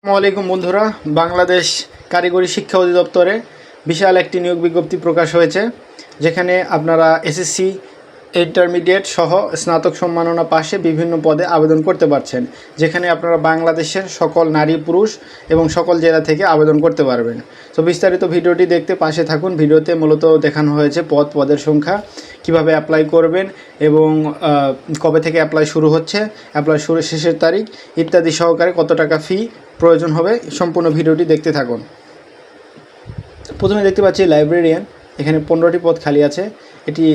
আসসালামু আলাইকুম বন্ধুরা, বাংলাদেশ কারিগরি শিক্ষা অধিদপ্তরে বিশাল একটি নিয়োগ বিজ্ঞপ্তি প্রকাশ হয়েছে, যেখানে আপনারা এসএসসি ইন্টারমিডিয়েট সহ স্নাতক সম্মাননা পাশে বিভিন্ন পদে আবেদন করতে পারছেন, যেখানে আপনারা বাংলাদেশের সকল নারী পুরুষ এবং সকল জেলা থেকে আবেদন করতে পারবেন। তো বিস্তারিত ভিডিওটি দেখতে পাশে থাকুন। ভিডিওতে মূলত দেখানো হয়েছে পদের সংখ্যা, কিভাবে অ্যাপ্লাই করবেন এবং কবে থেকে অ্যাপ্লাই শুরু হচ্ছে, অ্যাপ্লাই শেষের তারিখ ইত্যাদি সহকারে কত টাকা ফি প্রয়োজন হবে। সম্পূর্ণ ভিডিওটি দেখতে থাকুন। প্রথমে দেখতে পাচ্ছি লাইব্রেরিয়ান, এখানে 15টি পদ খালি আছে। এটি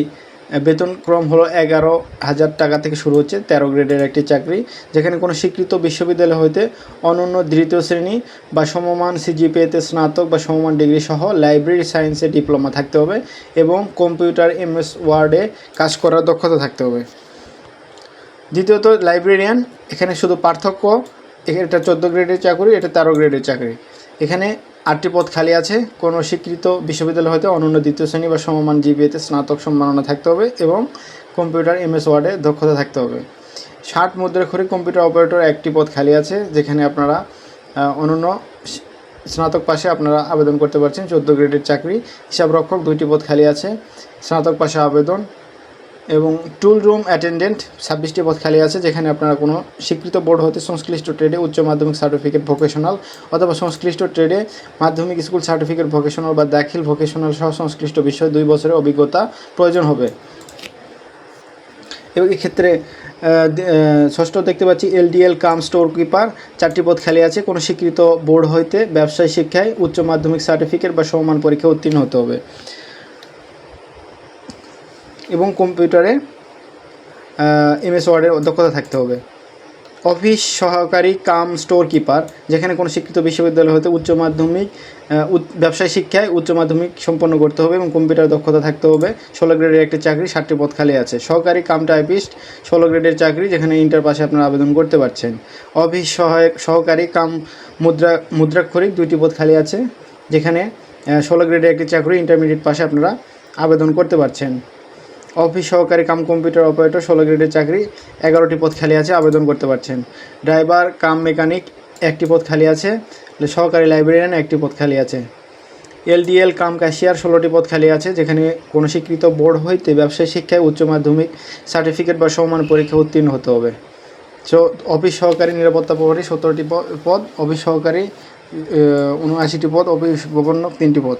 বেতনক্রম হলো 11,000 টাকা থেকে শুরু হচ্ছে। 13 গ্রেডের একটি চাকরি, যেখানে কোনো স্বীকৃত বিশ্ববিদ্যালয় হইতে অনন্য দ্বিতীয় শ্রেণী বা সমমান সিজিপিএতে স্নাতক বা সমমান ডিগ্রি সহ লাইব্রেরি সায়েন্সে ডিপ্লোমা থাকতে হবে এবং কম্পিউটার MS ওয়ার্ডে কাজ করার দক্ষতা থাকতে হবে। দ্বিতীয়ত লাইব্রেরিয়ান, এখানে শুধু পার্থক্য, এটা 14 গ্রেডের চাকরি, এটা 13 গ্রেডের চাকরি। এখানে 8টি পদ খালি আছে। কোনো স্বীকৃত বিশ্ববিদ্যালয় হতে অনন্য দ্বিতীয় শ্রেণী বা সমমান জিপিএতে স্নাতক সম্মাননা থাকতে হবে এবং কম্পিউটার MS ওয়ার্ডে দক্ষতা থাকতে হবে। 60 মুদ্রাক্ষরিক কম্পিউটার অপারেটর 1টি পদ খালি আছে, যেখানে আপনারা অনন্য স্নাতক পাশে আপনারা আবেদন করতে পারছেন। 14 গ্রেডের চাকরি। হিসাবরক্ষক 2টি পদ খালি আছে, স্নাতক পাশে আবেদন। এবং টুল রুম অ্যাটেন্ডেন্ট 26টি পদ খালি আছে, যেখানে আপনারা কোনো স্বীকৃত বোর্ড হতে সংশ্লিষ্ট ট্রেডে উচ্চ মাধ্যমিক সার্টিফিকেট ভোকেশনাল অথবা সংশ্লিষ্ট ট্রেডে মাধ্যমিক স্কুল সার্টিফিকেট ভোকেশনাল বা দাখিল ভোকেশনাল সহ সংশ্লিষ্ট বিষয়ে 2 বছরের অভিজ্ঞতা প্রয়োজন হবে। এবং এক্ষেত্রে ষষ্ঠ দেখতে পাচ্ছি LDL কাম স্টোর কিপার 4টি পদ খালি আছে। কোনো স্বীকৃত বোর্ড হইতে ব্যবসায় শিক্ষায় উচ্চ মাধ্যমিক সার্টিফিকেট বা সমমান পরীক্ষা উত্তীর্ণ হতে হবে এবং কম্পিউটারে MS ওয়ার্ডের দক্ষতা থাকতে হবে। অফিস সহকারী কাম স্টোর কিপার, যেখানে কোনো স্বীকৃত বিশ্ববিদ্যালয় হতে উচ্চ মাধ্যমিক ব্যবসায় শিক্ষায় উচ্চ মাধ্যমিক সম্পন্ন করতে হবে এবং কম্পিউটার দক্ষতা থাকতে হবে। 16 গ্রেডের একটি চাকরি, 60টি পদ খালি আছে। সহকারী কাম টাইপিস্ট 16 গ্রেডের চাকরি, যেখানে ইন্টার পাশে আপনারা আবেদন করতে পারছেন। অফিস সহকারী কাম মুদ্রাক্ষরিক 2টি পদ খালি আছে, যেখানে 16 গ্রেডের একটি চাকরি, ইন্টারমিডিয়েট পাশে আপনারা আবেদন করতে পারছেন। অফিস সহকারী কাম কম্পিউটার অপারেটর 16 গ্রেডের চাকরি, 11টি পদ খালি আছে, আবেদন করতে পারছেন। ড্রাইভার কাম মেকানিক 1টি পদ খালি আছে। সহকারী লাইব্রেরিয়ান 1টি পদ খালি আছে। LDL কাম ক্যাশিয়ার 16টি পদ খালি আছে, যেখানে কোনো স্বীকৃত বোর্ড হইতে ব্যবসায় শিক্ষায় উচ্চ মাধ্যমিক সার্টিফিকেট বা সমমান পরীক্ষা উত্তীর্ণ হতে হবে। অফিস সহকারী নিরাপত্তা প্রহরী 17টি পদ, অফিস সহকারী 79টি পদ, অফিস গভর্নর 3টি পদ।